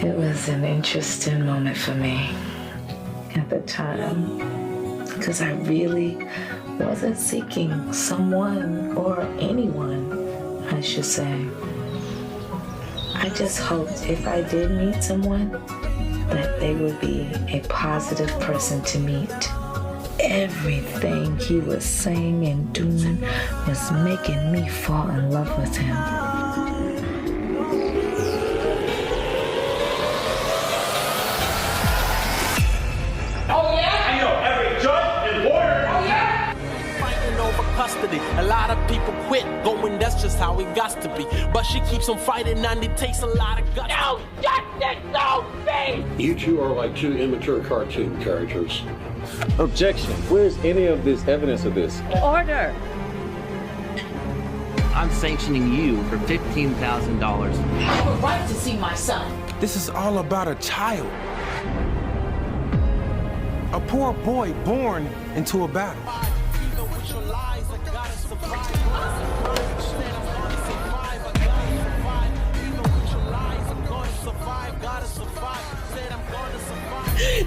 It was an interesting moment for me at the time because I really wasn't seeking someone or anyone, I should say. I just hoped if I did meet someone that they would be a positive person to meet. Everything he was saying and doing was making me fall in love with him. A lot of people quit going, that's just how it got to be. But she keeps on fighting and it takes a lot of guts. No justice, no peace! You two are like two immature cartoon characters. Objection. Where's any of this evidence of this? Order. I'm sanctioning you for $15,000. I have a right to see my son. This is all about a child. A poor boy born into a battle.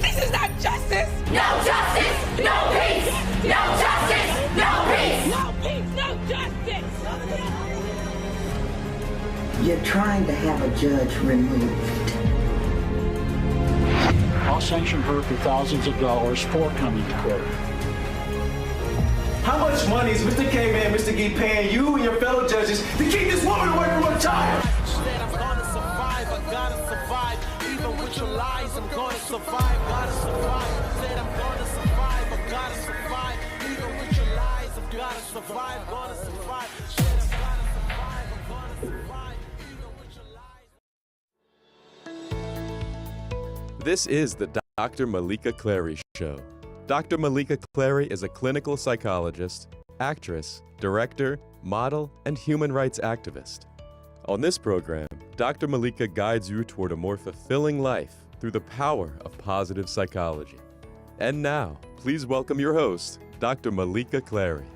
This is not justice! No justice! No peace! No justice! No peace! No peace! No justice! You're trying to have a judge removed. I'll sanction her for thousands of dollars for coming to court. How much money is Mr. K-Man, Mr. Gee paying you and your fellow judges to keep this woman away from her child? Said I'm gonna survive, I gotta survive. Even with your lies, I'm gonna survive, gotta survive. Said I'm gonna survive, I gotta survive. Even with your lies, I've gotta survive, gonna survive. Said I'm gonna survive, I'm gonna survive. Even with your lies. This is the Dr. Meleeka Clary Show. Dr. Meleeka Clary is a clinical psychologist, actress, director, model, and human rights activist. On this program, Dr. Meleeka guides you toward a more fulfilling life through the power of positive psychology. And now, please welcome your host, Dr. Meleeka Clary.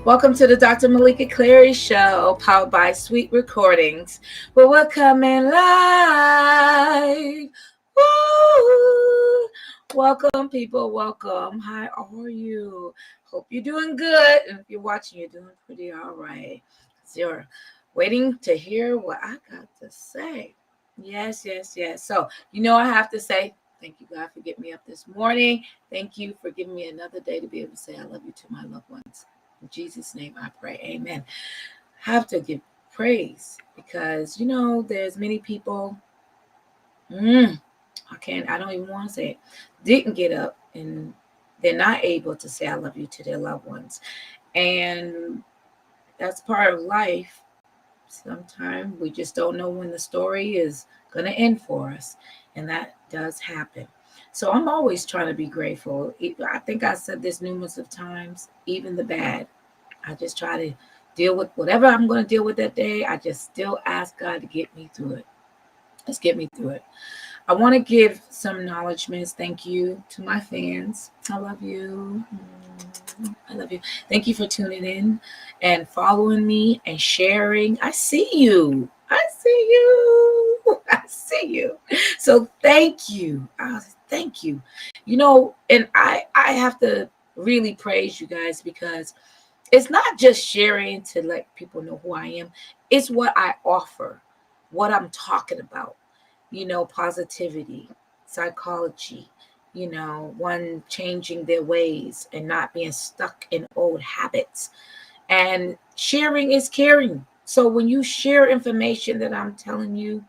Welcome to the Dr. Meleeka Clary Show, powered by Sweet Recordings, where we're coming live. Woo! Welcome, people. Welcome. How are you? Hope you're doing good. And if you're watching, you're doing pretty all right. So you're waiting to hear what I got to say. Yes. So, I have to say, thank you, God, for getting me up this morning. Thank you for giving me another day to be able to say I love you to my loved ones. In Jesus' name I pray. Amen. I have to give praise because, there's many people, I don't even want to say it, didn't get up and they're not able to say I love you to their loved ones. And that's part of life. Sometimes we just don't know when the story is going to end for us. And that does happen. So I'm always trying to be grateful. I think I said this numerous of times, even the bad. I just try to deal with whatever I'm going to deal with that day. I just still ask God to get me through it. Let's get me through it. I want to give some acknowledgments. Thank you to my fans. I love you. I love you. Thank you for tuning in and following me and sharing. I see you. I see you. So thank you. Thank you. And I have to really praise you guys because it's not just sharing to let people know who I am. It's what I offer, what I'm talking about. Positivity, psychology, one changing their ways and not being stuck in old habits. And sharing is caring. So when you share information that I'm telling you,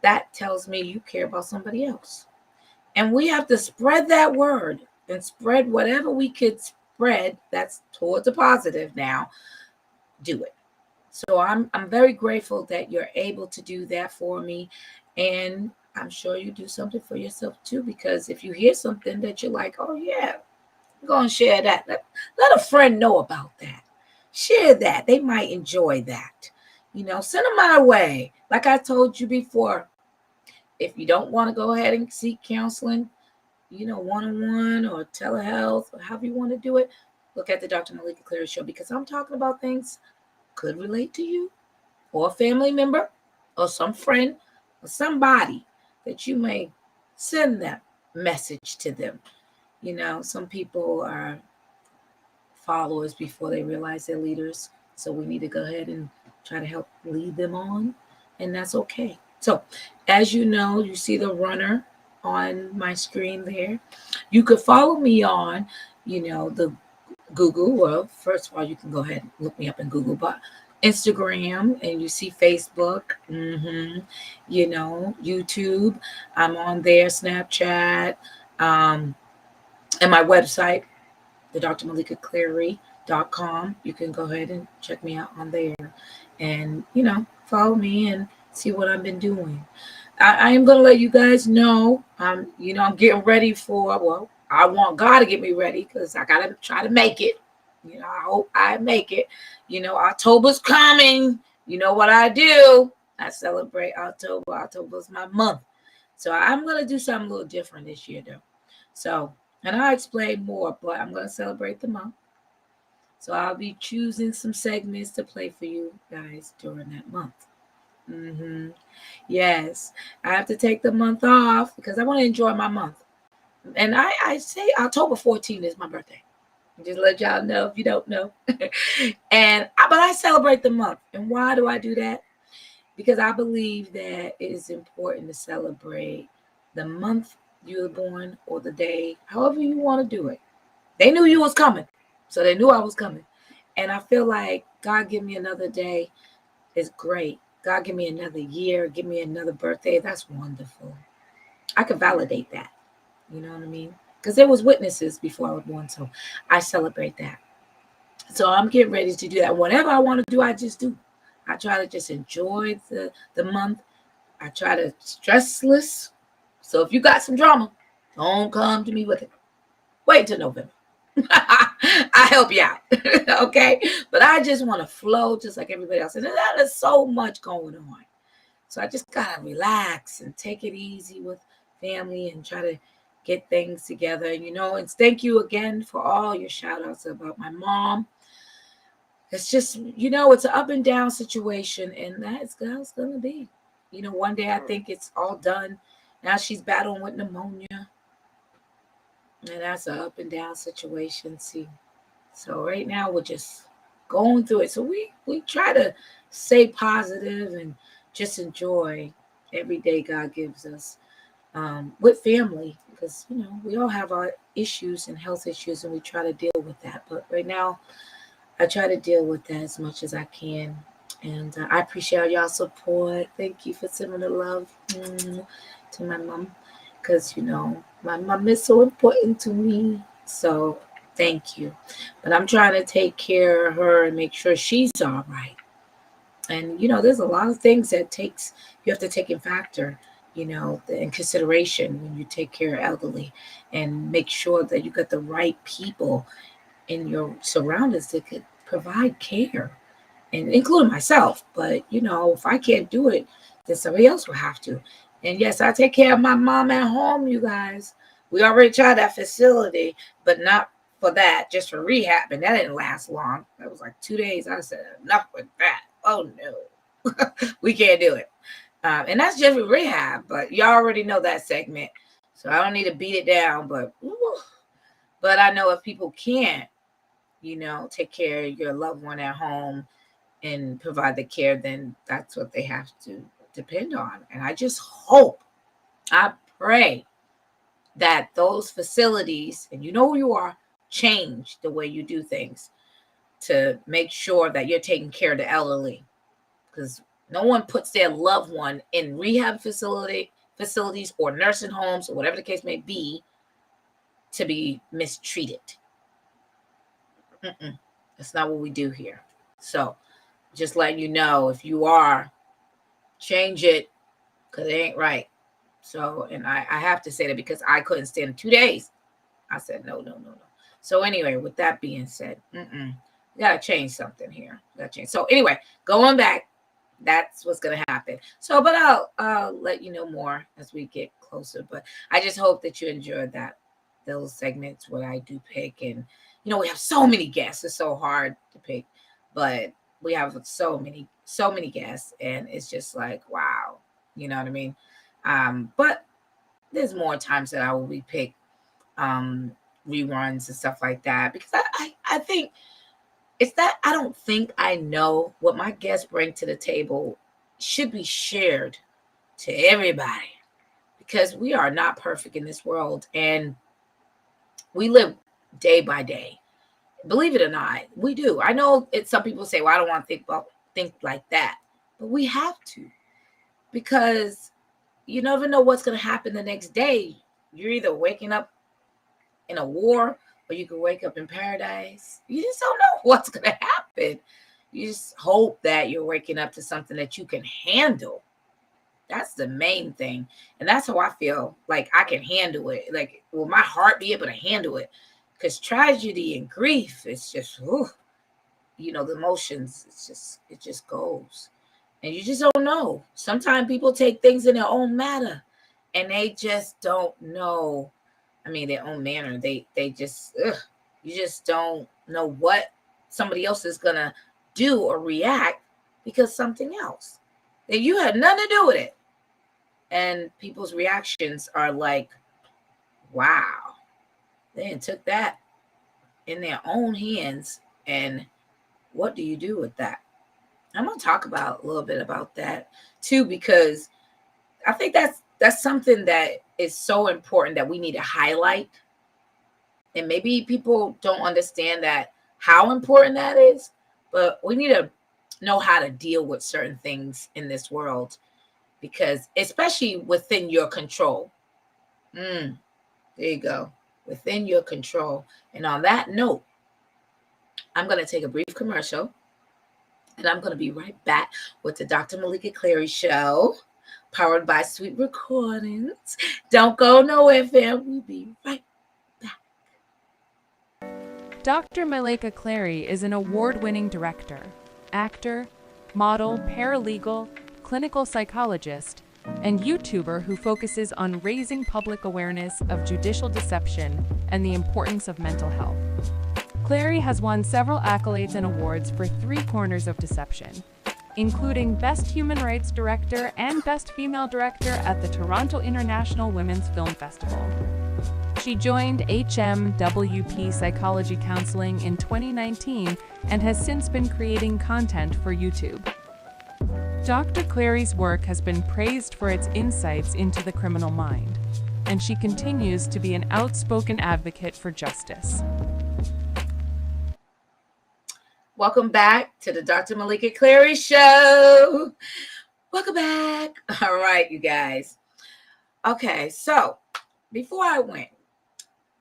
that tells me you care about somebody else. And we have to spread that word and spread whatever we could spread that's towards the positive now. Do it. So I'm very grateful that you're able to do that for me. And I'm sure you do something for yourself too, because if you hear something that you're like, oh yeah, I'm going to share that. Let a friend know about that. Share that. They might enjoy that. Send them my way. Like I told you before, if you don't want to go ahead and seek counseling, one-on-one or telehealth or however you want to do it, look at the Dr. Meleeka Clary Show because I'm talking about things could relate to you or a family member or some friend or somebody that you may send that message to them. You know, some people are followers before they realize they're leaders. So we need to go ahead and try to help lead them on, and that's okay. So as you know, you see the runner on my screen there. You could follow me on, the Google. Well, first of all, you can go ahead and look me up in Google, but Instagram, and you see Facebook, YouTube. I'm on there, Snapchat, and my website, the drmeleekaclary.com. You can go ahead and check me out on there and, follow me and see what I've been doing. I am going to let you guys know, I'm getting ready for, I want God to get me ready because I got to try to make it. I hope I make it. October's coming. You know what I do? I celebrate October. October's my month. So I'm going to do something a little different this year, though. So, and I'll explain more, but I'm going to celebrate the month. So I'll be choosing some segments to play for you guys during that month. Yes, I have to take the month off because I want to enjoy my month. And I say October 14th is my birthday. Just let y'all know if you don't know. But I celebrate the month. And why do I do that? Because I believe that it is important to celebrate the month you were born or the day, however you want to do it. They knew you was coming, so they knew I was coming. And I feel like God give me another day is great. God give me another year, give me another birthday. That's wonderful. I could validate that. You know what I mean? Because there was witnesses before I was born, so I celebrate that. So I'm getting ready to do that. Whatever I want to do, I just do. I try to just enjoy the month. I try to stressless. So if you got some drama, don't come to me with it. Wait till November. I help you out. Okay? But I just want to flow just like everybody else. And there's so much going on. So I just got to relax and take it easy with family and try to get things together, and thank you again for all your shout outs about my mom. It's just, it's an up and down situation, and that's how it's going to be. One day I think it's all done. Now she's battling with pneumonia, and that's an up and down situation. See, so right now we're just going through it. So we try to stay positive and just enjoy every day God gives us with family. Because, we all have our issues and health issues, and we try to deal with that. But right now, I try to deal with that as much as I can. And I appreciate y'all's support. Thank you for sending the love to my mom. Because, my mom is so important to me. So thank you. But I'm trying to take care of her and make sure she's all right. And, there's a lot of things that you have to take in factor. In consideration when you take care of elderly, and make sure that you got the right people in your surroundings that could provide care, and including myself. But, if I can't do it, then somebody else will have to. And yes, I take care of my mom at home, you guys. We already tried that facility, but not for that, just for rehab. And that didn't last long. That was like 2 days. I said, enough with that. Oh, no, we can't do it. And that's just with rehab, but y'all already know that segment, so I don't need to beat it down. But I know if people can't, take care of your loved one at home and provide the care, then that's what they have to depend on. And I just hope, I pray that those facilities, and you know who you are, change the way you do things to make sure that you're taking care of the elderly, because no one puts their loved one in rehab facilities or nursing homes or whatever the case may be to be mistreated. That's not what we do here. So just letting you know, if you are, change it, because it ain't right. So, and I have to say that because I couldn't stand 2 days. I said, no. So anyway, with that being said, we got to change something here. So anyway, going back, that's what's going to happen. So, but I'll let you know more as we get closer. But I just hope that you enjoyed those segments where I do pick. And, we have so many guests. It's so hard to pick. But we have so many guests, and it's just like, wow, you know what I mean? But there's more times that I will pick reruns and stuff like that, because I think it's that I don't think I know what my guests bring to the table should be shared to everybody, because we are not perfect in this world, and we live day by day. Believe it or not, we do. I know some people say, well, I don't want to think like that, but we have to, because you never know what's going to happen the next day. You're either waking up in a war, or you can wake up in paradise. You just don't know what's going to happen. You just hope that you're waking up to something that you can handle. That's the main thing. And that's how I feel like I can handle it. Like, will my heart be able to handle it? Because tragedy and grief, it's just, you know, the emotions, it just goes. And you just don't know. Sometimes people take things in their own matter, and they just don't know. I mean, their own manner. They just, you just don't know what somebody else is going to do or react, because something else that you had nothing to do with it. And people's reactions are like, wow, they took that in their own hands. And what do you do with that? I'm going to talk about a little bit about that too, because I think that's something that is so important that we need to highlight. And maybe people don't understand that, how important that is, but we need to know how to deal with certain things in this world, because especially within your control. There you go. Within your control. And on that note, I'm going to take a brief commercial, and I'm going to be right back with the Dr. Meleeka Clary Show, powered by Sweet Recordings. Don't go nowhere, fam. We'll be right back. Dr. Meleeka Clary is an award-winning director, actor, model, paralegal, clinical psychologist, and YouTuber who focuses on raising public awareness of judicial deception and the importance of mental health. Clary has won several accolades and awards for 3 corners of deception, including Best Human Rights Director and Best Female Director at the Toronto International Women's Film Festival. She joined HMWP Psychology Counseling in 2019 and has since been creating content for YouTube. Dr. Clary's work has been praised for its insights into the criminal mind, and she continues to be an outspoken advocate for justice. Welcome back to the Dr. Meleeka Clary Show. Welcome back. All right, you guys. Okay, so before I went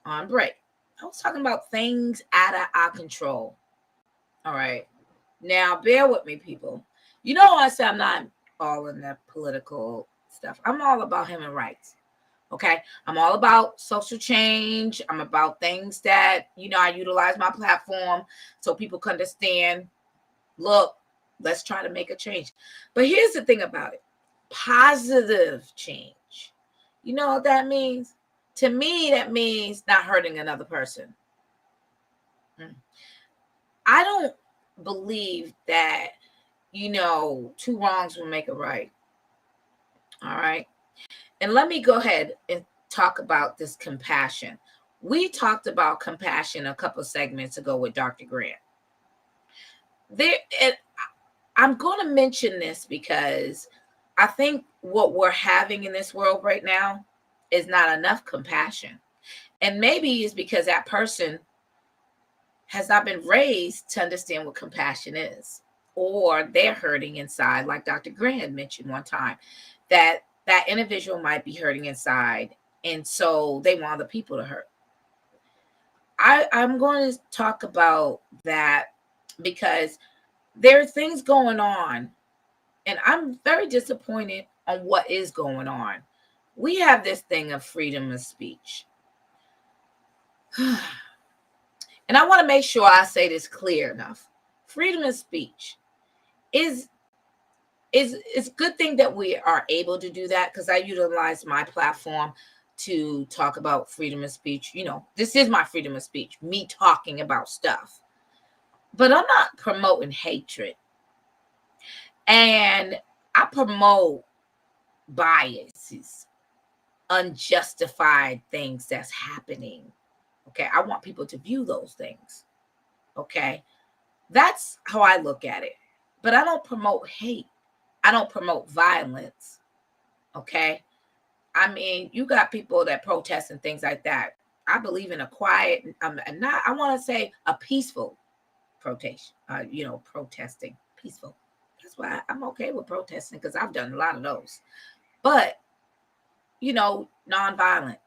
on break, I was talking about things out of our control. All right. Now, bear with me, people. You know, I said I'm not all in the political stuff. I'm all about human rights. Okay. I'm all about social change. I'm about things that, you know, I utilize my platform so people can understand, look, let's try to make a change. But here's the thing about it. Positive change. You know what that means? To me, that means not hurting another person. I don't believe that, you know, 2 wrongs will make a right. All right. And let me go ahead and talk about this compassion. We talked about compassion a couple of segments ago with Dr. Grant. I'm going to mention this because I think what we're having in this world right now is not enough compassion. And maybe it's because that person has not been raised to understand what compassion is, or they're hurting inside, like Dr. Grant mentioned one time, that individual might be hurting inside, and so they want other people to hurt. I'm going to talk about that because there are things going on, and I'm very disappointed on what is going on. We have this thing of freedom of speech. And I want to make sure I say this clear enough. Freedom of speech is a good thing that we are able to do that, because I utilize my platform to talk about freedom of speech. You know, this is my freedom of speech, me talking about stuff. But I'm not promoting hatred. And I promote biases, unjustified things that's happening. Okay. I want people to view those things. Okay. That's how I look at it. But I don't promote hate. I don't promote violence. Okay. I mean, you got people that protest and things like that. I believe in a quiet, not, I want to say a peaceful protest, protesting, peaceful. That's why I'm okay with protesting, because I've done a lot of those. But, nonviolent.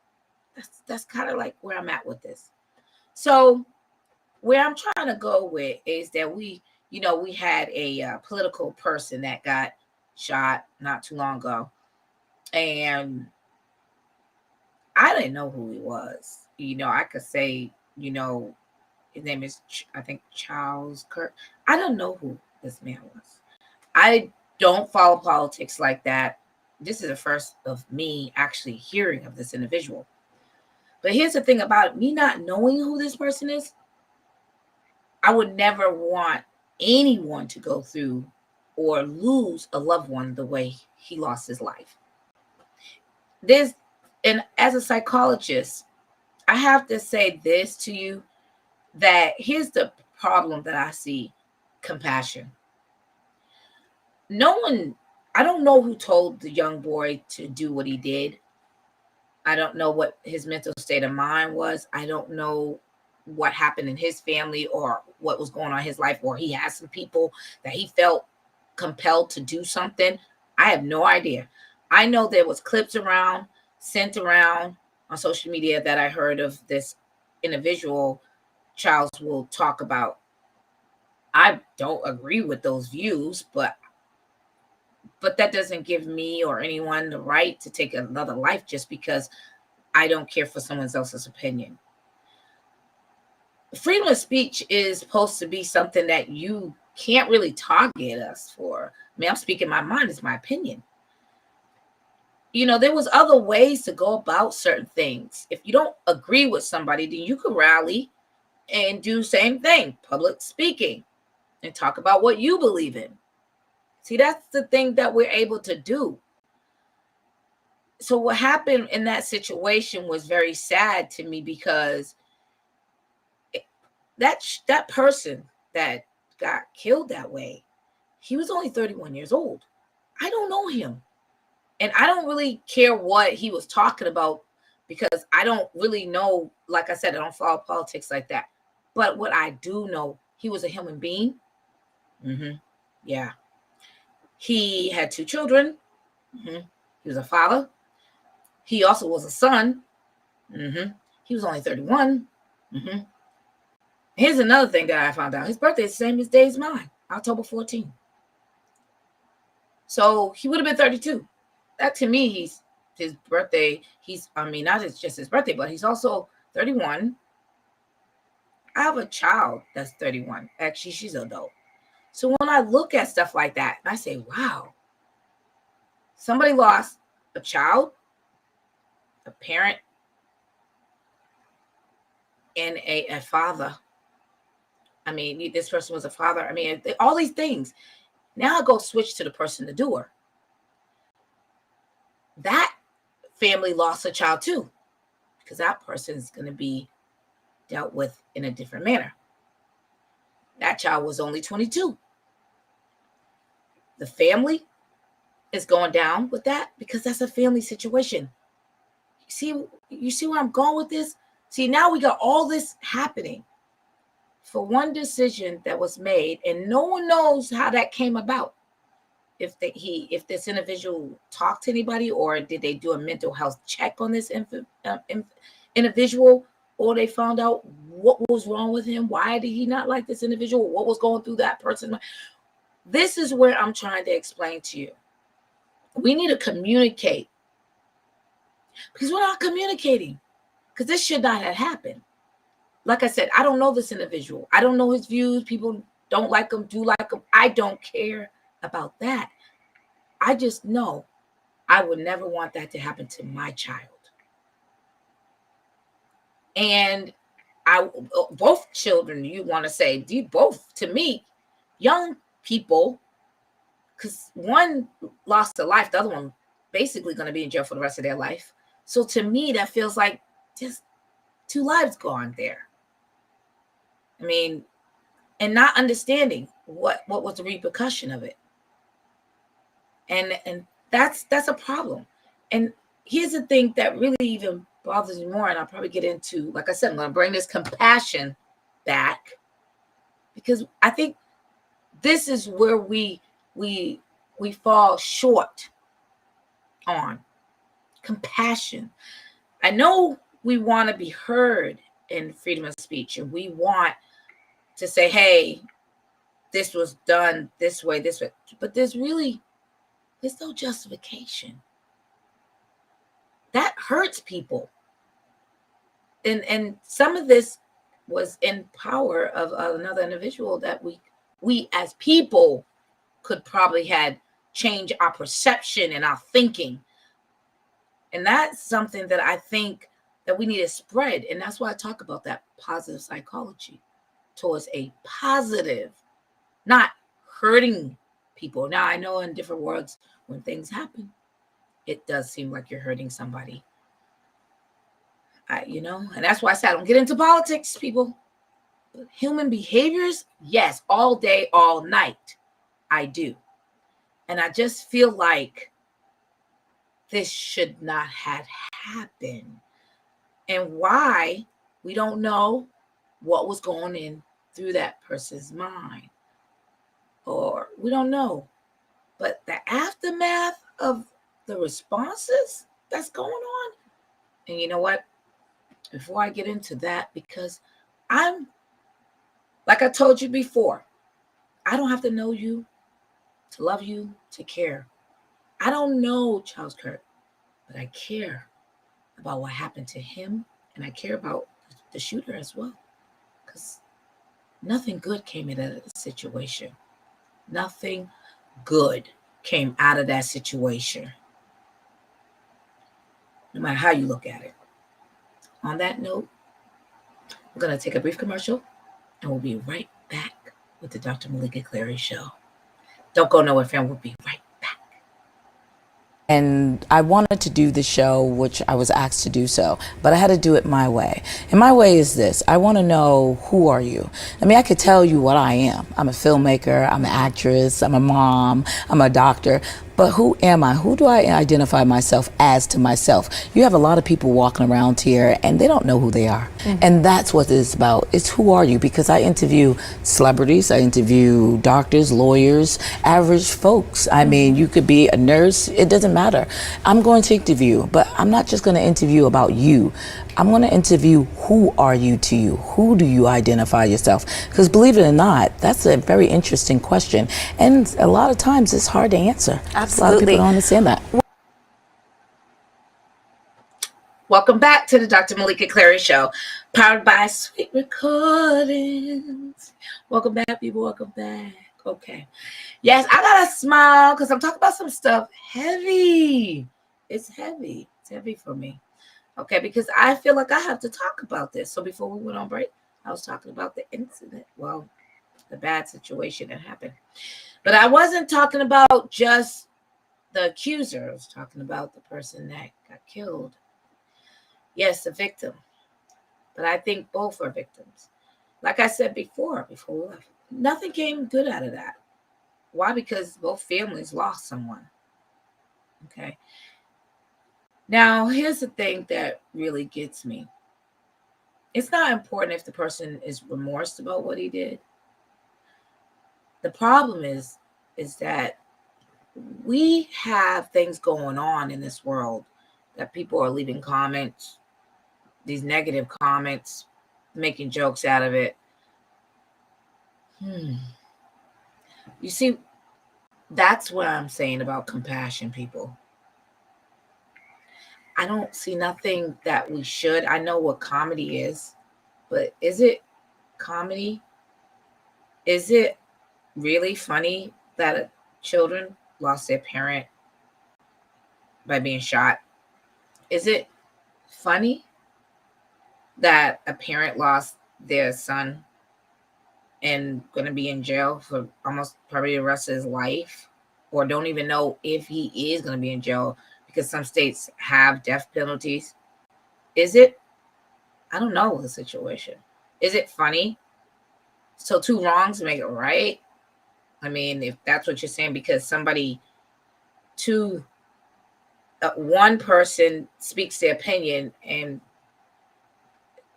That's kind of like where I'm at with this. So where I'm trying to go with is that we had a political person that got shot not too long ago. And I didn't know who he was. I could say, his name is, I think, Charles Kirk. I don't know who this man was. I don't follow politics like that. This is the first of me actually hearing of this individual. But here's the thing about me not knowing who this person is. I would never want anyone to go through or lose a loved one the way he lost his life. And as a psychologist, I have to say this to you, that here's the problem that I see: compassion. I don't know who told the young boy to do what he did. I don't know what his mental state of mind was. I don't know what happened in his family or what was going on in his life, or he had some people that he felt compelled to do something. I have no idea. I know there was clips sent around on social media that I heard of this individual Charles will talk about. I don't agree with those views, but that doesn't give me or anyone the right to take another life just because I don't care for someone else's opinion. Freedom of speech is supposed to be something that you can't really target us for. I mean, I'm speaking my mind, it's my opinion. There was other ways to go about certain things. If you don't agree with somebody, then you could rally and do the same thing, public speaking, and talk about what you believe in. See, that's the thing that we're able to do. So what happened in that situation was very sad to me, because that person that got killed that way, he was only 31 years old. I don't know him. And I don't really care what he was talking about, because I don't really know. Like I said, I don't follow politics like that. But what I do know, he was a human being. Yeah. He had 2 children. He was a father. He also was a son. He was only 31. Here's another thing that I found out. His birthday is the same day as mine, October 14th. So he would have been 32. That to me, his birthday. Not just his birthday, but he's also 31. I have a child that's 31. Actually, she's an adult. So when I look at stuff like that, I say, wow, somebody lost a child, a parent, and a father. I mean, this person was a father. I mean, all these things. Now I go switch to the person, the doer. That family lost a child too, because that person is going to be dealt with in a different manner. That child was only 22. The family is going down with that because that's a family situation. You see where I'm going with this? See, now we got all this happening for one decision that was made, and no one knows how that came about. If this individual talked to anybody, or did they do a mental health check on this individual, or they found out what was wrong with him. Why did he not like this individual? What was going through that person's mind? This is where I'm trying to explain to you. We need to communicate, because we're not communicating, because this should not have happened. Like I said, I don't know this individual. I don't know his views. People don't like him, do like him. I don't care about that. I just know I would never want that to happen to my child. And both children, you want to say, both, to me, young people because one lost a life, the other one basically going to be in jail for the rest of their life. So to me, that feels like just 2 lives gone there. I mean, and not understanding what was the repercussion of it. And that's a problem. And here's the thing that really even bothers me more, and I'll probably get into, like I said, I'm going to bring this compassion back, because I think this is where we fall short on compassion. I know we want to be heard in freedom of speech, and we want to say, hey, this was done this way, but there's no justification. That hurts people. And some of this was in power of another individual that we as people could probably had changed our perception and our thinking. And that's something that I think that we need to spread. And that's why I talk about that positive psychology towards a positive, not hurting people. Now, I know in different words, when things happen, it does seem like you're hurting somebody. And that's why I said I don't get into politics, people. But human behaviors, yes, all day, all night, I do. And I just feel like this should not have happened. And why, we don't know what was going in through that person's mind. Or we don't know. But the aftermath of the responses that's going on, and you know what? Before I get into that, because I'm, like I told you before, I don't have to know you to love you, to care. I don't know Charles Kirk, but I care about what happened to him, and I care about the shooter as well, because nothing good came out of the situation. Nothing good came out of that situation, no matter how you look at it. On that note, we're going to take a brief commercial, and we'll be right back with the Dr. Meleeka Clary Show. Don't go nowhere, fam. We'll be right back. And I wanted to do the show, which I was asked to do so, but I had to do it my way. And my way is this. I want to know, who are you? I mean, I could tell you what I am. I'm a filmmaker, I'm an actress, I'm a mom, I'm a doctor. But who am I? Who do I identify myself as to myself? You have a lot of people walking around here and they don't know who they are. Mm-hmm. And that's what it's about. It's who are you? Because I interview celebrities, I interview doctors, lawyers, average folks. I mean, you could be a nurse, it doesn't matter. I'm going to interview, but I'm not just going to interview about you. I'm going to interview, who are you to you? Who do you identify yourself? Because believe it or not, that's a very interesting question. And a lot of times it's hard to answer. Absolutely. A lot of people don't understand that. Welcome back to the Dr. Meleeka Clary Show, powered by Sweet Recordings. Welcome back, people. Welcome back. Okay. Yes, I got to smile because I'm talking about some stuff heavy. It's heavy. It's heavy for me. Okay, because I feel like I have to talk about this. So before we went on break, I was talking about the incident. Well, the bad situation that happened. But I wasn't talking about just the accuser. I was talking about the person that got killed. Yes, the victim. But I think both are victims. Like I said before we left, nothing came good out of that. Why? Because both families lost someone. Okay. Now, here's the thing that really gets me. It's not important if the person is remorsed about what he did. The problem is that we have things going on in this world that people are leaving comments, these negative comments, making jokes out of it. You see, that's what I'm saying about compassion, people. I don't see nothing that we should. I know what comedy is, but is it comedy? Is it really funny that children lost their parent by being shot? Is it funny that a parent lost their son and going to be in jail for almost probably the rest of his life? or don't even know if he is going to be in jail because some states have death penalties. Is it? I don't know the situation. Is it funny? So 2 wrongs make it right? I mean, if that's what you're saying, because one person speaks their opinion and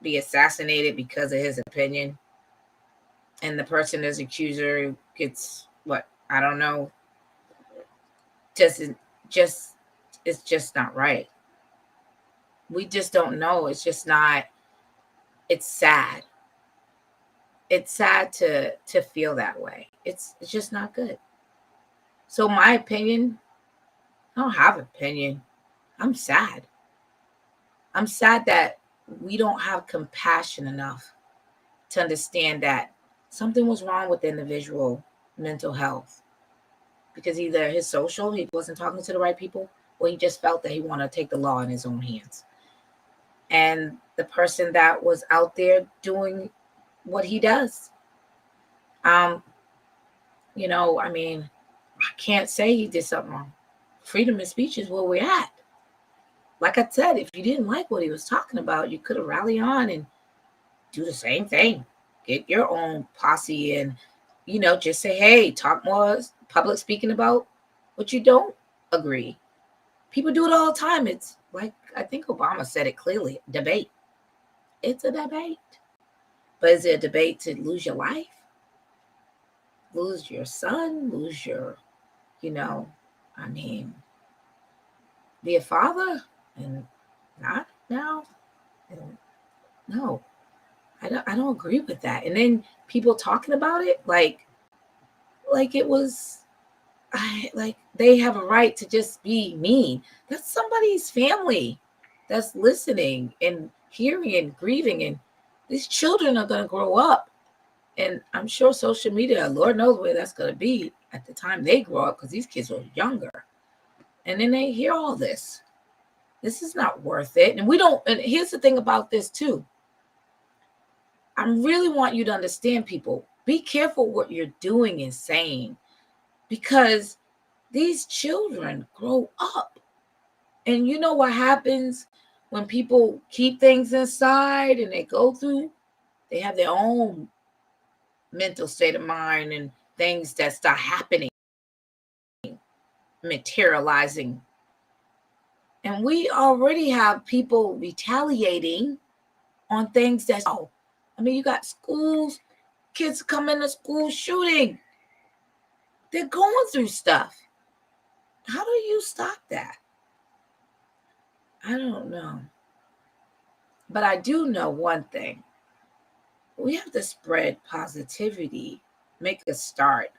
be assassinated because of his opinion, and the person as accuser gets what? I don't know. It's just not right. We just don't know. It's just not. It's sad. It's sad to feel that way. It's just not good. So my opinion, I don't have an opinion. I'm sad. I'm sad that we don't have compassion enough to understand that something was wrong with the individual mental health, because either he wasn't talking to the right people, or he just felt that he wanted to take the law in his own hands. And the person that was out there doing what he does, I mean, I can't say he did something wrong. Freedom of speech is where we're at. Like I said, if you didn't like what he was talking about, you could have rallied on and do the same thing. Get your own posse and, just say, hey, talk more public speaking about what you don't agree. People do it all the time. It's like, I think Obama said it clearly, debate. It's a debate. But is it a debate to lose your life? Lose your son? Lose your, be a father? And not now? And no. I don't agree with that. And then people talking about it like it was like they have a right to just be mean. That's somebody's family that's listening and hearing and grieving, and these children are going to grow up, and I'm sure social media, Lord knows where that's going to be at the time they grow up, because these kids were younger, and then they hear all this. This is not worth it. And here's the thing about this too. I really want you to understand, people, be careful what you're doing and saying, because these children grow up. And you know what happens when people keep things inside and they have their own mental state of mind, and things that start happening, materializing. And we already have people retaliating on things you got schools, kids come into school shooting. They're going through stuff. How do you stop that? I don't know. But I do know one thing. We have to spread positivity, make a start.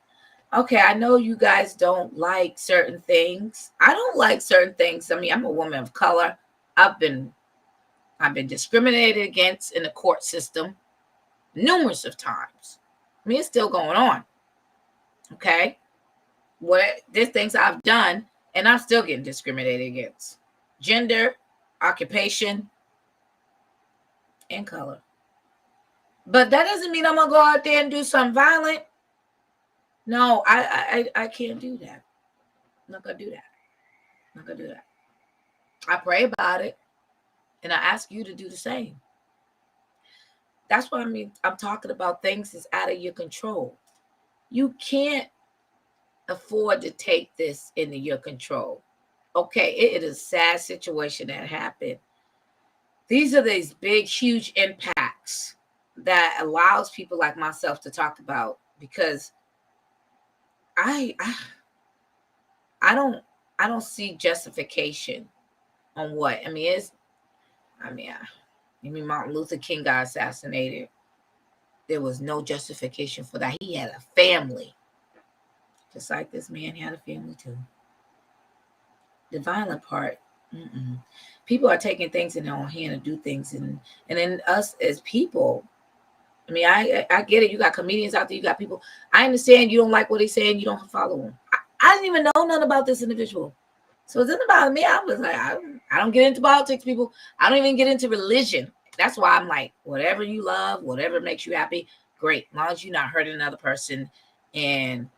Okay, I know you guys don't like certain things. I don't like certain things. I mean, I'm a woman of color. I've been discriminated against in the court system numerous of times. I mean, it's still going on. Okay? There's things I've done, and I'm still getting discriminated against. Gender, occupation, and color. But that doesn't mean I'm going to go out there and do something violent. No, I can't do that. I'm not going to do that. I pray about it, and I ask you to do the same. That's what I'm talking about things that's out of your control. You can't afford to take this into your control. Okay, it is a sad situation that happened. These are these big, huge impacts that allows people like myself to talk about, because I don't see justification on what. Martin Luther King got assassinated. There was no justification for that. He had a family. Just like this man had a family too. The violent part, people are taking things in their own hand and do things. And then us as people, I get it. You got comedians out there. You got people. I understand you don't like what he's saying. You don't follow him. I didn't even know nothing about this individual. So it doesn't bother me. I was like, I don't get into politics, people. I don't even get into religion. That's why I'm like, whatever you love, whatever makes you happy, great. As long as you're not hurting another person and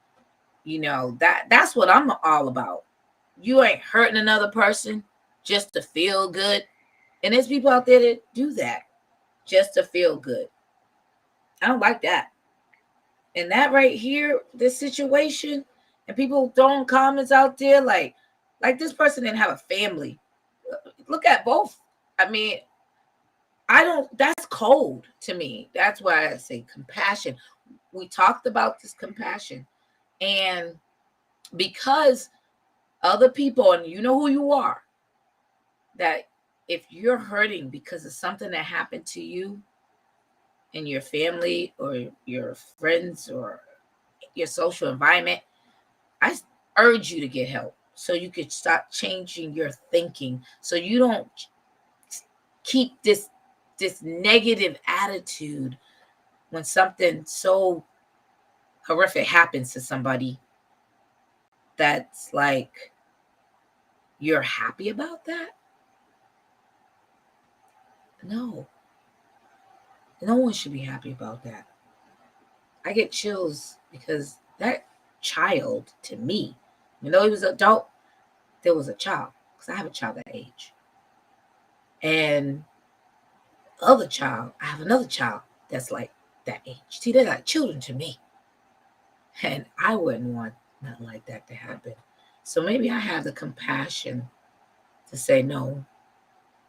You know, that's what I'm all about. You ain't hurting another person just to feel good. And there's people out there that do that just to feel good. I don't like that. And that right here, this situation, and people throwing comments out there like this person didn't have a family. Look at both. I mean, that's cold to me. That's why I say compassion. We talked about this compassion. And because other people, and you know who you are, that if you're hurting because of something that happened to you in your family or your friends or your social environment, I urge you to get help so you could start changing your thinking, so you don't keep this negative attitude when something so horrific happens to somebody. That's like, you're happy about that? No one should be happy about that. I get chills because that child, to me, even though he was an adult, there was a child, because I have a child that age. And other child, I have another child that's like that age. See, they're like children to me. And I wouldn't want nothing like that to happen. So maybe I have the compassion to say no.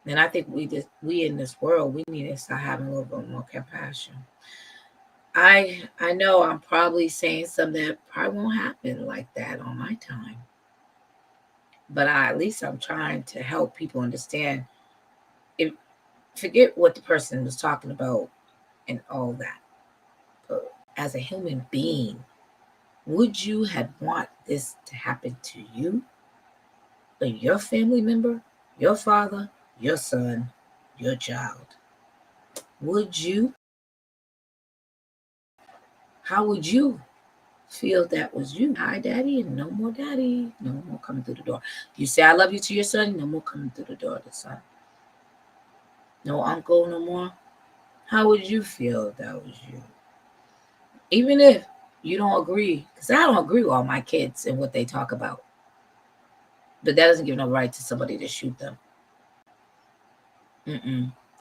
And I think we in this world, we need to start having a little bit more compassion. I know I'm probably saying something that probably won't happen like that on my time. But at least I'm trying to help people understand. Forget what the person was talking about and all that. But as a human being, would you have want this to happen to you or your family member, your father, your son, your child? Would you? How would you feel that was you? Hi, daddy, and no more daddy. No more coming through the door. You say I love you to your son, no more coming through the door to the son. No uncle, no more. How would you feel if that was you? Even if you don't agree, because I don't agree with all my kids and what they talk about. But that doesn't give no right to somebody to shoot them.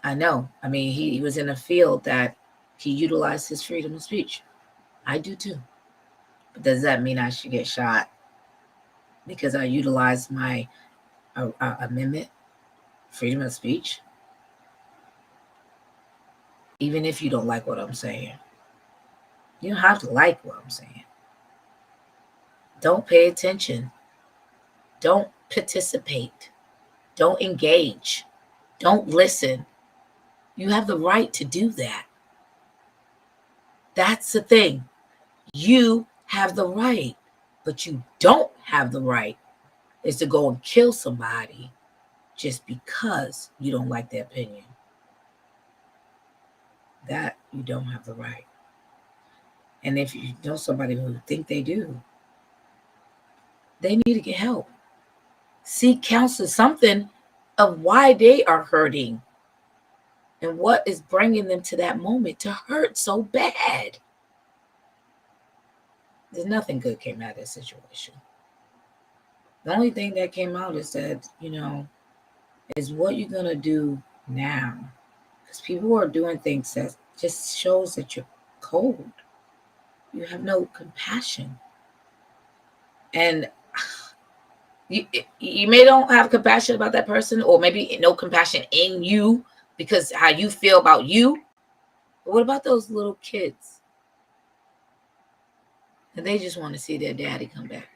I know. I mean, he was in a field that he utilized his freedom of speech. I do too. But does that mean I should get shot because I utilized my amendment, freedom of speech? Even if you don't like what I'm saying. You don't have to like what I'm saying. Don't pay attention. Don't participate. Don't engage. Don't listen. You have the right to do that. That's the thing. You have the right, but you don't have the right is to go and kill somebody just because you don't like their opinion. That you don't have the right. And if you know somebody who think they do, they need to get help. Seek counsel, something of why they are hurting and what is bringing them to that moment to hurt so bad. There's nothing good came out of this situation. The only thing that came out is that, is what you're going to do now. Because people are doing things that just shows that you're cold. You have no compassion. And you may don't have compassion about that person, or maybe no compassion in you because how you feel about you. But what about those little kids? And they just want to see their daddy come back.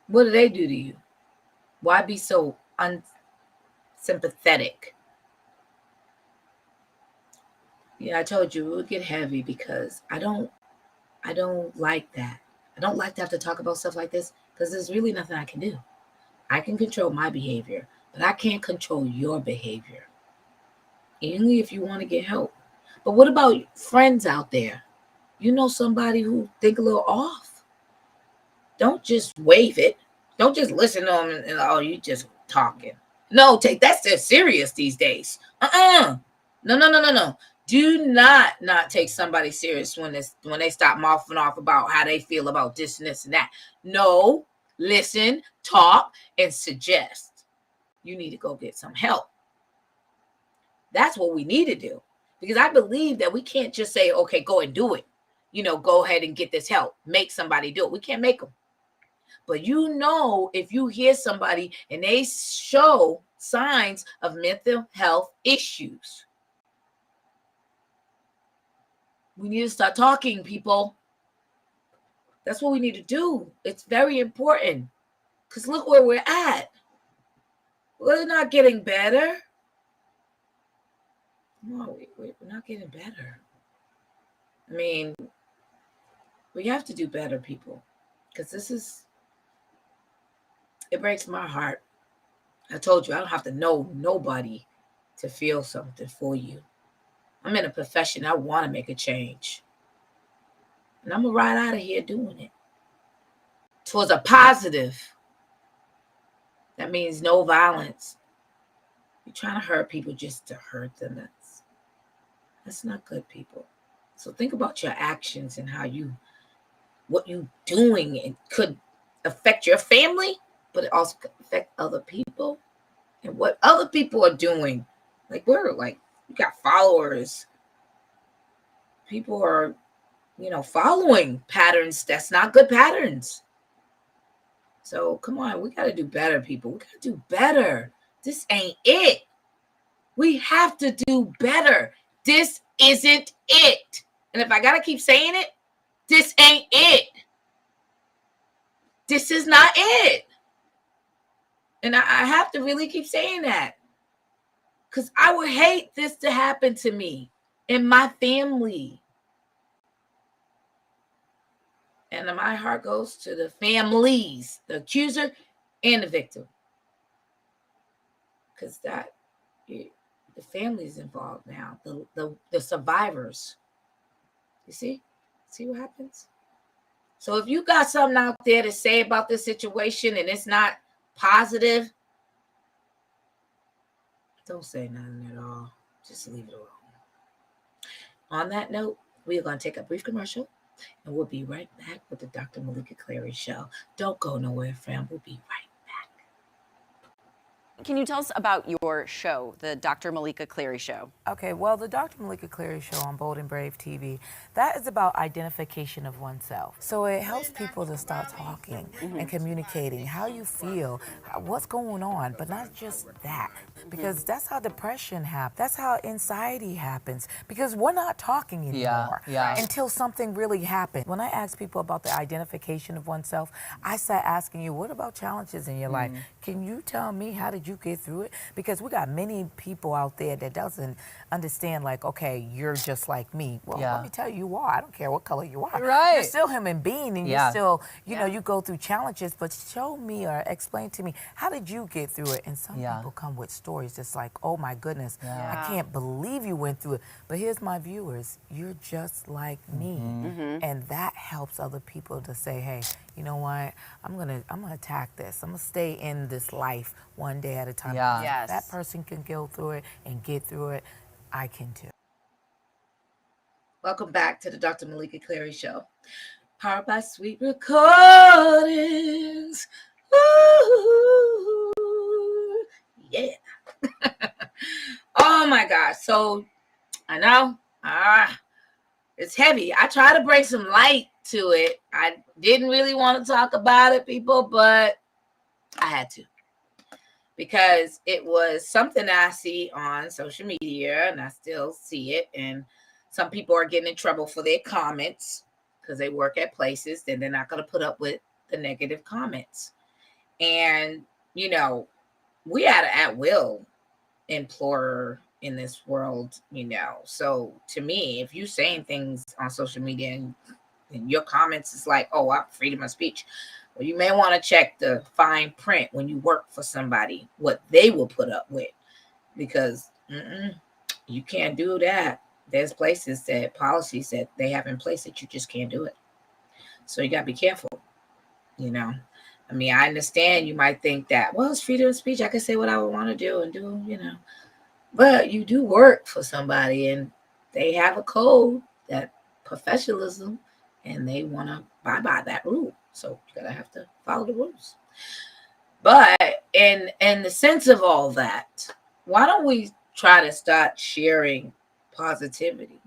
What do they do to you? Why be so unsympathetic? Yeah, I told you it would get heavy because I don't like that. I don't like to have to talk about stuff like this because there's really nothing I can do. I can control my behavior, but I can't control your behavior. Only if you want to get help. But what about friends out there? You know somebody who think a little off. Don't just wave it. Don't just listen to them and oh, you just talking. No, that's serious these days. No. Do not take somebody serious when they stop mouthing off about how they feel about this and this and that. No, listen, talk, and suggest. You need to go get some help. That's what we need to do. Because I believe that we can't just say, okay, go and do it. Go ahead and get this help. Make somebody do it. We can't make them. But if you hear somebody and they show signs of mental health issues, we need to start talking, people. That's what we need to do. It's very important. Because look where we're at. We're not getting better. No, we're not getting better. I mean, we have to do better, people. Because it breaks my heart. I told you, I don't have to know nobody to feel something for you. I'm in a profession. I want to make a change. And I'm going to ride out of here doing it. Towards a positive. That means no violence. You're trying to hurt people just to hurt them. That's not good, people. So think about your actions and what you're doing. It could affect your family, but it also could affect other people. And what other people are doing. You got followers. People are, following patterns. That's not good patterns. So come on, we got to do better, people. We got to do better. This ain't it. We have to do better. This isn't it. And if I got to keep saying it, this ain't it. This is not it. And I have to really keep saying that. Because I would hate this to happen to me and my family. And my heart goes to the families, the accuser and the victim. Because the family's involved now, the survivors. You see? See what happens? So if you got something out there to say about this situation and it's not positive, don't say nothing at all. Just leave it alone. On that note, we are going to take a brief commercial, and we'll be right back with the Dr. Meleeka Clary Show. Don't go nowhere, fam. We'll be right back. Can you tell us about your show, the Dr. Meleeka Clary Show? Okay, well, the Dr. Meleeka Clary Show on Bold and Brave TV, that is about identification of oneself. So it helps people to start talking and communicating how you feel, what's going on, but not just that. Because that's how depression happens. That's how anxiety happens. Because we're not talking anymore until something really happens. When I ask people about the identification of oneself, I start asking you, what about challenges in your life? Can you tell me, how did you get through it? Because we got many people out there that doesn't understand, like, okay, you're just like me. Well, let me tell you, you are. I don't care what color you are. Right. You're still a human being, and you're still, you know, you go through challenges, but show me or explain to me, how did you get through it? And some people come with stories that's like, oh my goodness, I can't believe you went through it. But here's my viewers, you're just like me. And that helps other people to say, hey, you know what, I'm gonna attack this. I'm gonna stay in this life one day at a time. If that person can go through it and get through it, I can too. Welcome back to the Dr. Meleeka Clary Show. Powered by Sweet Recordings. Ooh, yeah. Oh my God. So I know it's heavy. I try to bring some light to it. I didn't really want to talk about it, people, but I had to. Because it was something that I see on social media, and I still see it. And some people are getting in trouble for their comments because they work at places and they're not going to put up with the negative comments. And, you know, we are an at-will employer in this world, you know. So to me, if you're saying things on social media and your comments is like, oh, I'm freedom of speech. Well, you may want to check the fine print when you work for somebody, what they will put up with, because you can't do that. There's places that policies that they have in place that you just can't do it. So you got to be careful, you know. I mean, I understand you might think that, well, it's freedom of speech. I can say what I would want to do and do, you know. But you do work for somebody, and they have a code, that professionalism, and they want to abide by that rule. So you gotta have to follow the rules. But in the sense of all that, why don't we try to start sharing positivity?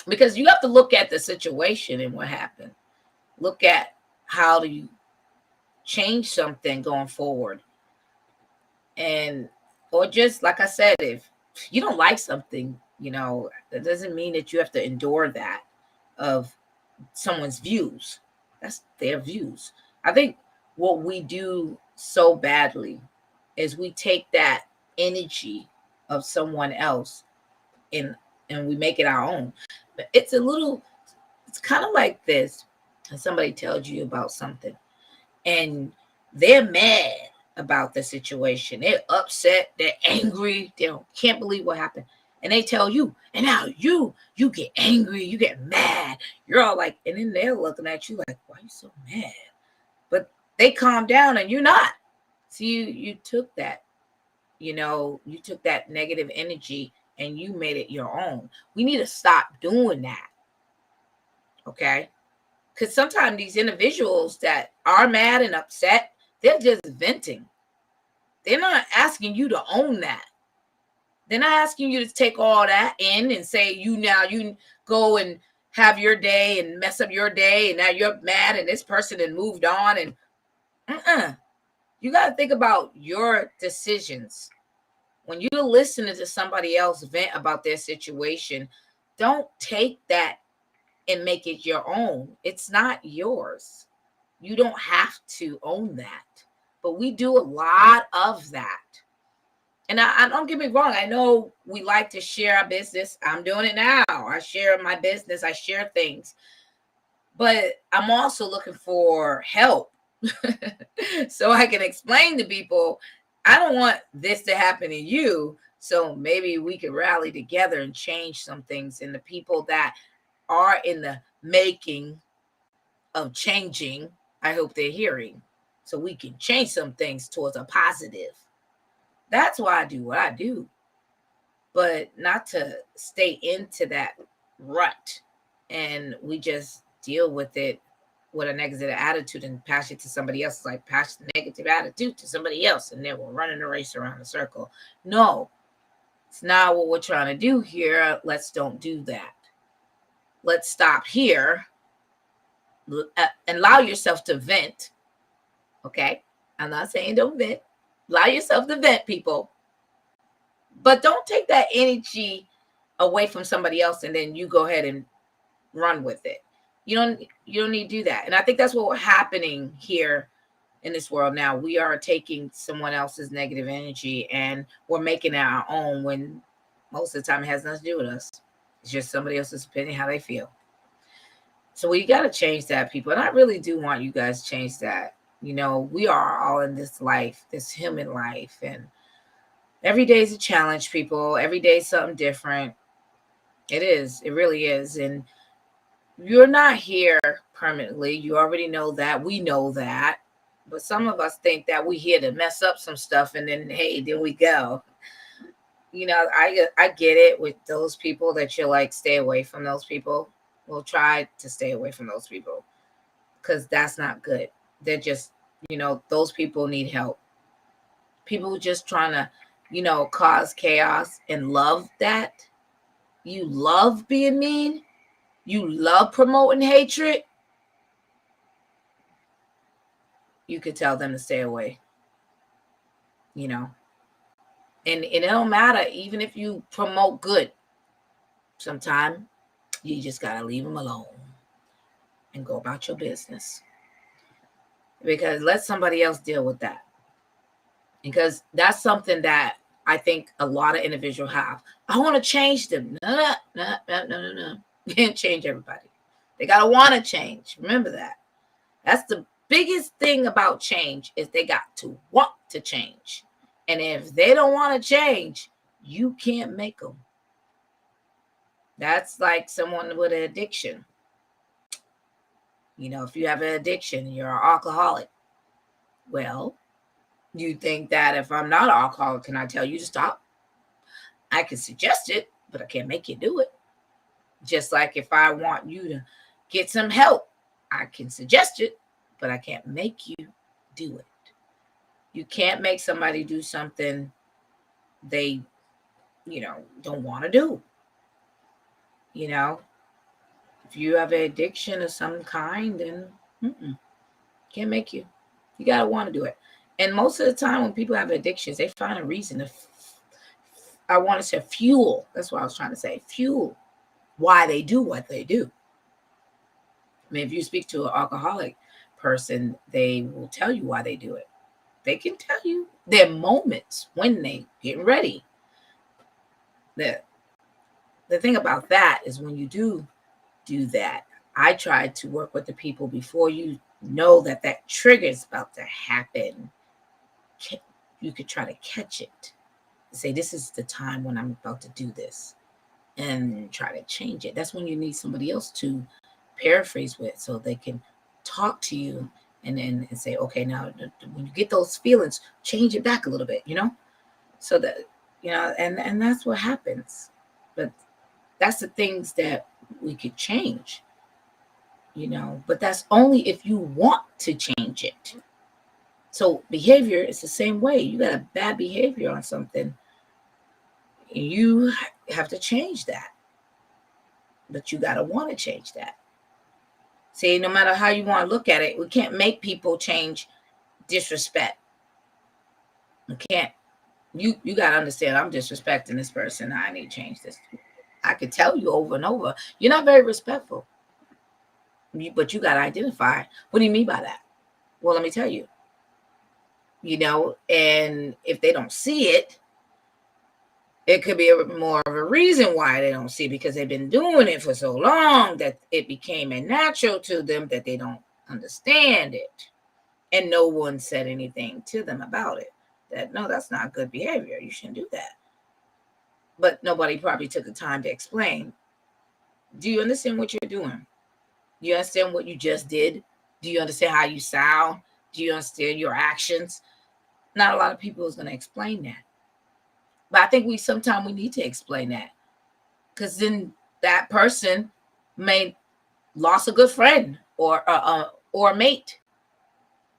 Because you have to look at the situation and what happened. Look at how do you change something going forward. And or just like I said, if you don't like something, that doesn't mean that you have to endure that of someone's views. That's their views. I think what we do so badly is we take that energy of someone else and we make it our own. But it's kind of like this. And somebody tells you about something and they're mad about the situation. They're upset, they're angry, they can't believe what happened. And they tell you, and now you get angry, you get mad. You're all like, and then they're looking at you like, why are you so mad? But they calm down and you're not. So you took that, you took that negative energy and you made it your own. We need to stop doing that. Okay? Because sometimes these individuals that are mad and upset, they're just venting. They're not asking you to own that. They're not asking you to take all that in and say, you go and have your day and mess up your day, and now you're mad and this person had moved on. And you got to think about your decisions. When you're listening to somebody else vent about their situation, don't take that and make it your own. It's not yours. You don't have to own that. But we do a lot of that. And I don't get me wrong. I know we like to share our business. I'm doing it now. I share my business. I share things. But I'm also looking for help so I can explain to people, I don't want this to happen to you. So maybe we could rally together and change some things. And the people that are in the making of changing, I hope they're hearing, so we can change some things towards a positive. That's why I do what I do, but not to stay into that rut and we just deal with it with a negative attitude and pass it to somebody else. It's like pass the negative attitude to somebody else and then we're running a race around the circle. No, it's not what we're trying to do here. Let's don't do that. Let's stop here and allow yourself to vent. Okay? I'm not saying don't vent. Allow yourself to vent, people. But don't take that energy away from somebody else and then you go ahead and run with it. You don't need to do that. And I think that's what's happening here in this world now. We are taking someone else's negative energy and we're making it our own when most of the time it has nothing to do with us. It's just somebody else's opinion, how they feel. So we got to change that, people. And I really do want you guys to change that. We are all in this life, this human life. And every day is a challenge, people. Every day is something different. It is. It really is. And you're not here permanently. You already know that. We know that. But some of us think that we're here to mess up some stuff. And then, hey, there we go. I get it with those people that you're like, stay away from those people. We'll try to stay away from those people because that's not good. They're just, those people need help. People just trying to, cause chaos and love that. You love being mean. You love promoting hatred. You could tell them to stay away. And it don't matter, even if you promote good. Sometimes you just got to leave them alone and go about your business. Because let somebody else deal with that. Because that's something that I think a lot of individuals have. I want to change them. No. You can't change everybody. They got to want to change. Remember that. That's the biggest thing about change is they got to want to change. And if they don't want to change, you can't make them. That's like someone with an addiction. If you have an addiction, you're an alcoholic. Well, you think that if I'm not an alcoholic, can I tell you to stop? I can suggest it, but I can't make you do it. Just like if I want you to get some help, I can suggest it, but I can't make you do it. You can't make somebody do something they, don't want to do. If you have an addiction of some kind, then can't make you. You got to want to do it. And most of the time when people have addictions, they find a reason to, I want to say fuel. That's what I was trying to say. Fuel why they do what they do. I mean, if you speak to an alcoholic person, they will tell you why they do it. They can tell you their moments when they get ready. The thing about that is when you do that, I try to work with the people before you know that trigger is about to happen. You could try to catch it. Say, this is the time when I'm about to do this, and try to change it. That's when you need somebody else to paraphrase with, so they can talk to you and say, okay, now when you get those feelings, change it back a little bit, so that, and that's what happens. But that's the things that we could change, but that's only if you want to change it. So behavior is the same way. You got a bad behavior on something, you have to change that. But you got to want to change that. See, no matter how you want to look at it, we can't make people change disrespect. We can't. You got to understand, I'm disrespecting this person. I need to change this. I could tell you over and over, you're not very respectful. But you got to identify, what do you mean by that? Well, let me tell you. And if they don't see it, it could be more of a reason why they don't see, because they've been doing it for so long that it became a natural to them that they don't understand it. And no one said anything to them about it. That, no, that's not good behavior. You shouldn't do that. But nobody probably took the time to explain. Do you understand what you're doing? Do you understand what you just did? Do you understand how you sound? Do you understand your actions? Not a lot of people is going to explain that. But I think sometimes we need to explain that, because then that person may lost a good friend or a mate,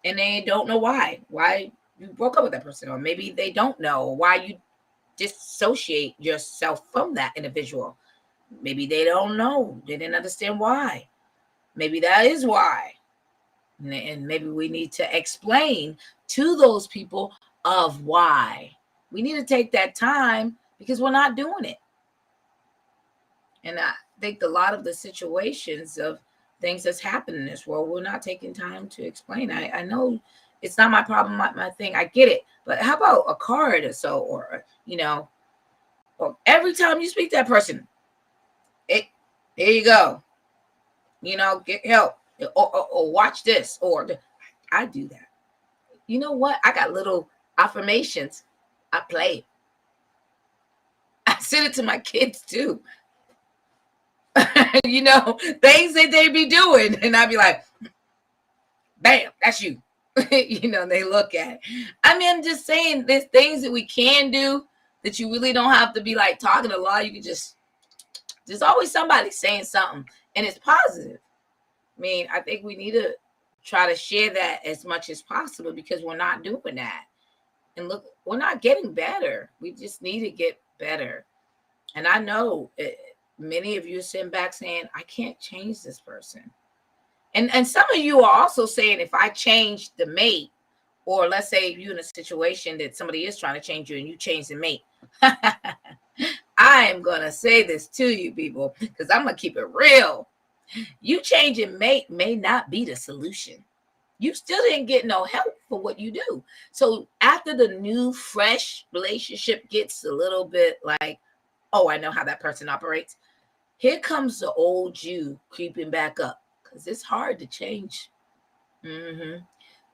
and they don't know why you broke up with that person, or maybe they don't know why you dissociate yourself from that individual. Maybe they don't know, they didn't understand why. Maybe that is why, and maybe we need to explain to those people of why. We need to take that time, because we're not doing it. And I think a lot of the situations of things that's happened in this world, we're not taking time to explain. I know it's not my problem, my thing. I get it. But how about a card or so, or, or every time you speak to that person, here you go. Get help, or watch this, I do that. You know what? I got little affirmations. I play. I send it to my kids too. Things that they be doing. And I'd be like, bam, that's you. They look at it. I mean, I'm just saying, there's things that we can do that you really don't have to be like talking a lot. You can there's always somebody saying something, and it's positive. I mean, I think we need to try to share that as much as possible, because we're not doing that. And look, we're not getting better. We just need to get better. And I know many of you are sitting back saying, I can't change this person. And some of you are also saying, if I change the mate, or let's say you're in a situation that somebody is trying to change you and you change the mate. I am going to say this to you people, because I'm going to keep it real. You changing mate may not be the solution. You still didn't get no help for what you do. So after the new, fresh relationship gets a little bit like, oh, I know how that person operates, here comes the old you creeping back up, because it's hard to change.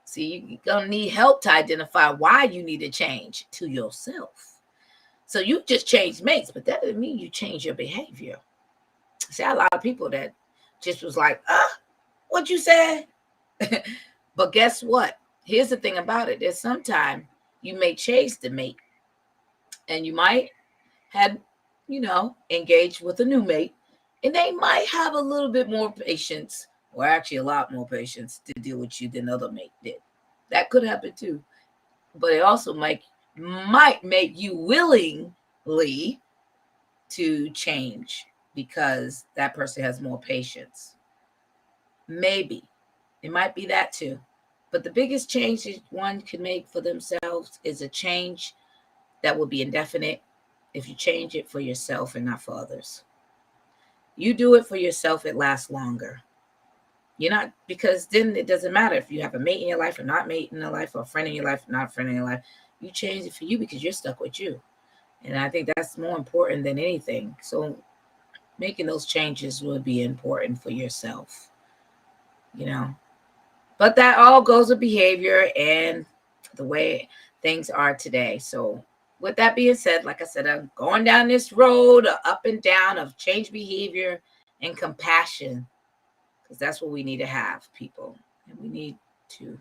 See, you're going to need help to identify why you need to change to yourself. So you just changed mates, but that doesn't mean you change your behavior. See, a lot of people that just was like, what you said? But guess what? Here's the thing about it. There's sometimes you may chase the mate, and you might have engage with a new mate, and they might have a little bit more patience, or actually a lot more patience to deal with you than other mate did. That could happen too. But it also might make you willingly to change because that person has more patience. Maybe. It might be that too. But the biggest change that one can make for themselves is a change that will be indefinite if you change it for yourself and not for others. You do it for yourself, it lasts longer. You're not, because then it doesn't matter if you have a mate in your life or not mate in your life, or a friend in your life or not a friend in your life. You change it for you because you're stuck with you. And I think that's more important than anything. So making those changes would be important for yourself, But that all goes with behavior and the way things are today. So with that being said, like I said, I'm going down this road up and down of change behavior and compassion, because that's what we need to have, people. And we need to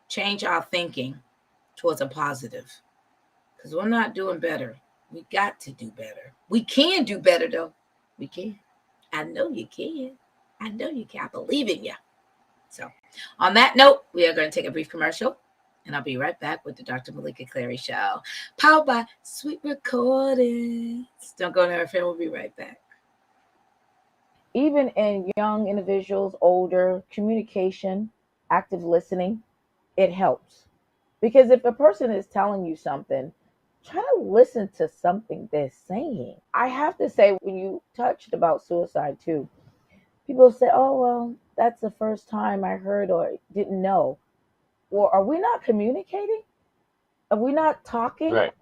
change our thinking towards a positive, because we're not doing better. We got to do better. We can do better, though. We can. I know you can. I know you can. I believe in you. So on that note, we are going to take a brief commercial, and I'll be right back with the Dr. Meleeka Clary Show, powered by Sweet Recordings. Don't go nowhere, friend. We'll be right back. Even in young individuals, older, communication, active listening, it helps. Because if a person is telling you something, try to listen to something they're saying. I have to say, when you touched about suicide too, people say, oh, well, that's the first time I heard or didn't know. Well, are we not communicating? Are we not talking? Right.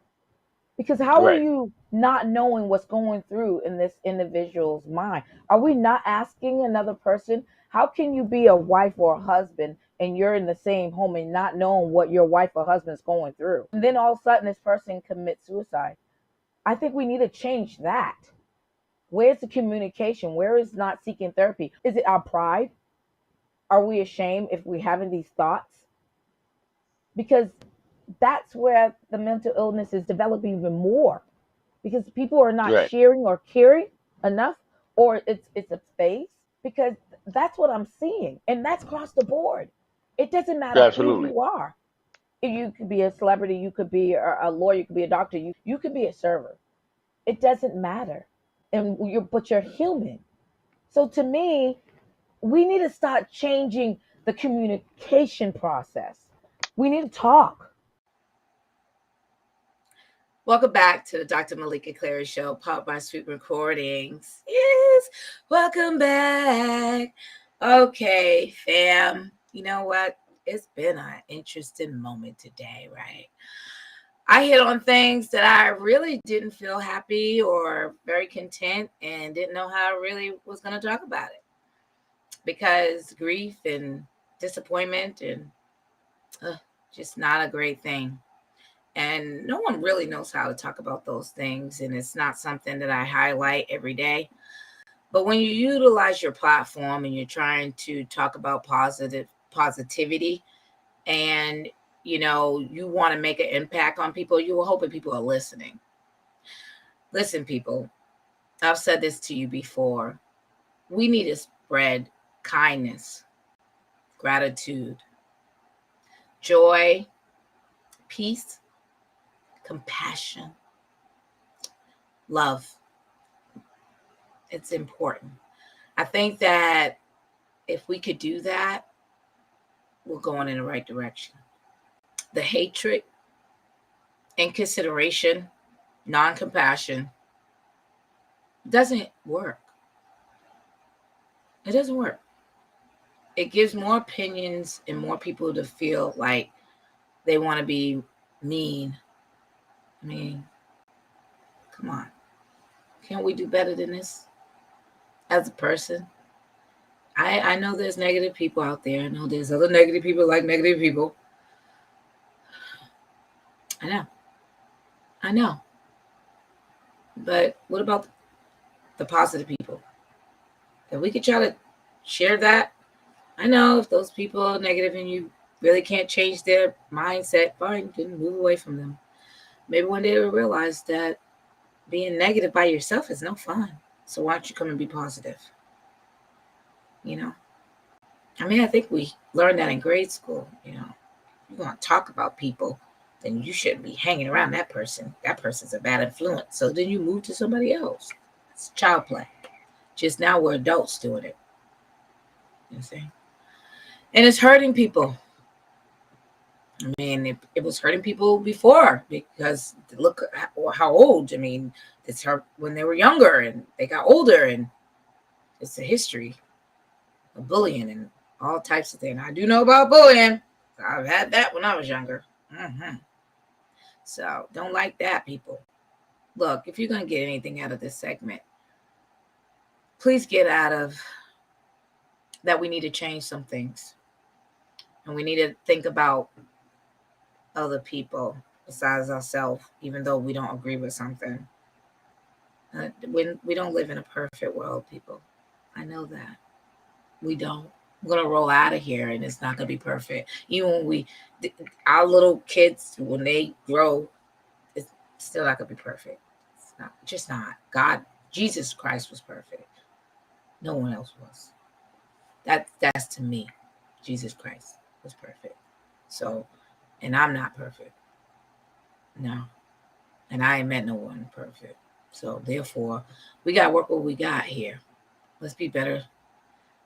Because how are you not knowing what's going through in this individual's mind? Are we not asking another person? How can you be a wife or a husband and you're in the same home and not knowing what your wife or husband is going through? And then all of a sudden this person commits suicide. I think we need to change that. Where's the communication? Where is not seeking therapy? Is it our pride? Are we ashamed if we're having these thoughts? Because that's where the mental illness is developing even more, because people are not sharing or caring enough, or it's a phase, because that's what I'm seeing. And that's across the board. It doesn't matter who you are. You could be a celebrity, you could be a lawyer, you could be a doctor, you could be a server. It doesn't matter. But you're human. So to me, we need to start changing the communication process. We need to talk. Welcome back to the Dr. Meleeka Clary Show, powered by Sweet Recordings. Yes, welcome back. Okay, fam. You know what? It's been an interesting moment today, right? I hit on things that I really didn't feel happy or very content and didn't know how I really was going to talk about it, because grief and disappointment and just not a great thing. And no one really knows how to talk about those things. And it's not something that I highlight every day. But when you utilize your platform and you're trying to talk about positivity, and, you want to make an impact on people, you are hoping people are listening. Listen, people, I've said this to you before. We need to spread kindness, gratitude, joy, peace, compassion, love. It's important. I think that if we could do that, we're going in the right direction. The hatred, inconsideration, non-compassion doesn't work. It doesn't work. It gives more opinions and more people to feel like they want to be mean. I mean, come on. Can't we do better than this as a person? I know there's negative people out there. I know there's other negative people like negative people. I know. But what about the positive people? If we could try to share that. I know if those people are negative and you really can't change their mindset, fine, then move away from them. Maybe one day they'll realize that being negative by yourself is no fun. So why don't you come and be positive? You know, I mean, I think we learned that in grade school. You know, you're going to talk about people, then you shouldn't be hanging around that person. That person's a bad influence. So then you move to somebody else. It's child play. Just now we're adults doing it. You see? And it's hurting people. I mean, it was hurting people before because look how old. I mean, it's hurt when they were younger and they got older, and it's a history of bullying and all types of things. I do know about bullying. I've had that when I was younger. So don't like that, people. Look, if you're going to get anything out of this segment, please get out of that we need to change some things. And we need to think about other people besides ourselves, even though we don't agree with something. When we don't live in a perfect world, people. I know that. We don't. We're going to roll out of here and it's not going to be perfect. Even when our little kids, when they grow, it's still not going to be perfect. It's not, just not. God, Jesus Christ was perfect. No one else was. That's to me. Jesus Christ was perfect. So, and I'm not perfect. No. And I ain't met no one perfect. So therefore, we got to work what we got here. Let's be better.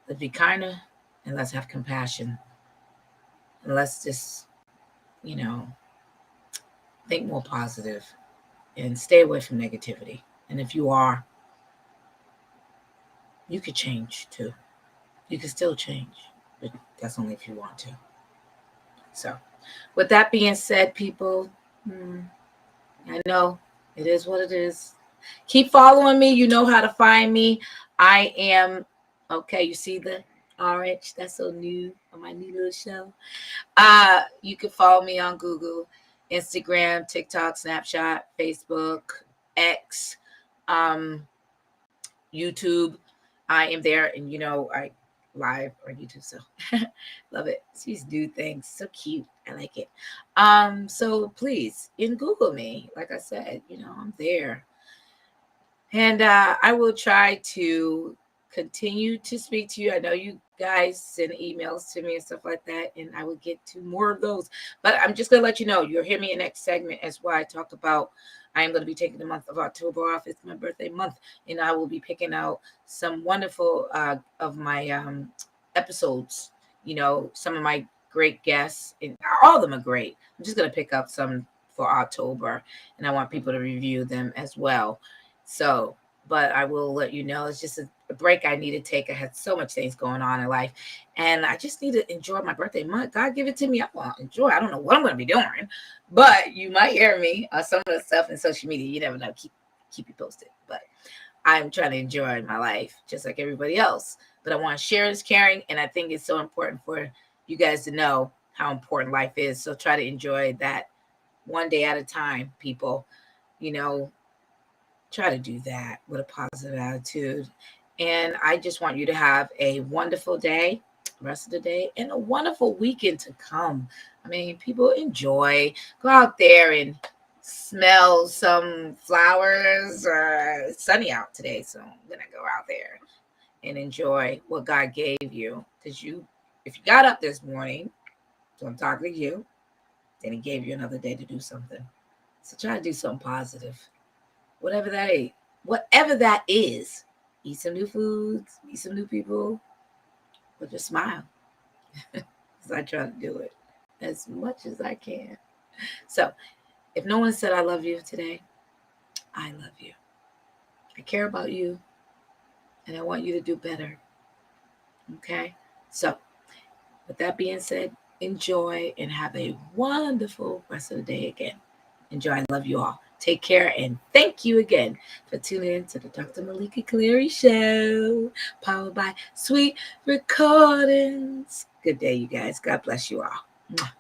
Let's be kinder. And let's have compassion. And let's just, think more positive and stay away from negativity. And if you are, you could change too. You can still change, but that's only if you want to. So with that being said, people, I know it is what it is. Keep following me. You know how to find me. I am, okay, you see the orange? That's so new on my new little show. You can follow me on Google, Instagram, TikTok, Snapchat, Facebook, X, YouTube. I am there, and I live on YouTube, so love it. She's new things, so cute. I like it. So please, Google me. Like I said, I'm there, and I will try to continue to speak to you. I know you guys send emails to me and stuff like that, and I will get to more of those. But I'm just gonna let you know, you'll hear me in the next segment as well. I talk about I am going to be taking the month of October off. It's my birthday month, and I will be picking out some wonderful of my episodes. Some of my great guests, and all of them are great. I'm just going to pick up some for October, and I want people to review them as well. So, but I will let you know, it's just a break I need to take. I had so much things going on in life, and I just need to enjoy my birthday month. God give it to me. I want to enjoy. I don't know what I'm going to be doing, but you might hear me on some of the stuff in social media. You never know. Keep you posted. But I'm trying to enjoy my life just like everybody else. But I want to share this caring, and I think it's so important for you guys to know how important life is. So try to enjoy that one day at a time, people. Try to do that with a positive attitude. And I just want you to have a wonderful day, rest of the day, and a wonderful weekend to come. I mean, people enjoy. Go out there and smell some flowers. It's sunny out today, so I'm going to go out there and enjoy what God gave you. Because if you got up this morning, so I'm talking to you, then he gave you another day to do something. So try to do something positive. Whatever that is, eat some new foods, meet some new people, or just smile. Because I try to do it as much as I can. So if no one said I love you today, I love you. I care about you, and I want you to do better. Okay? So with that being said, enjoy and have a wonderful rest of the day again. Enjoy. I love you all. Take care, and thank you again for tuning in to the Dr. Meleeka Clary Show, powered by Sweet Recordings. Good day, you guys. God bless you all. Mwah.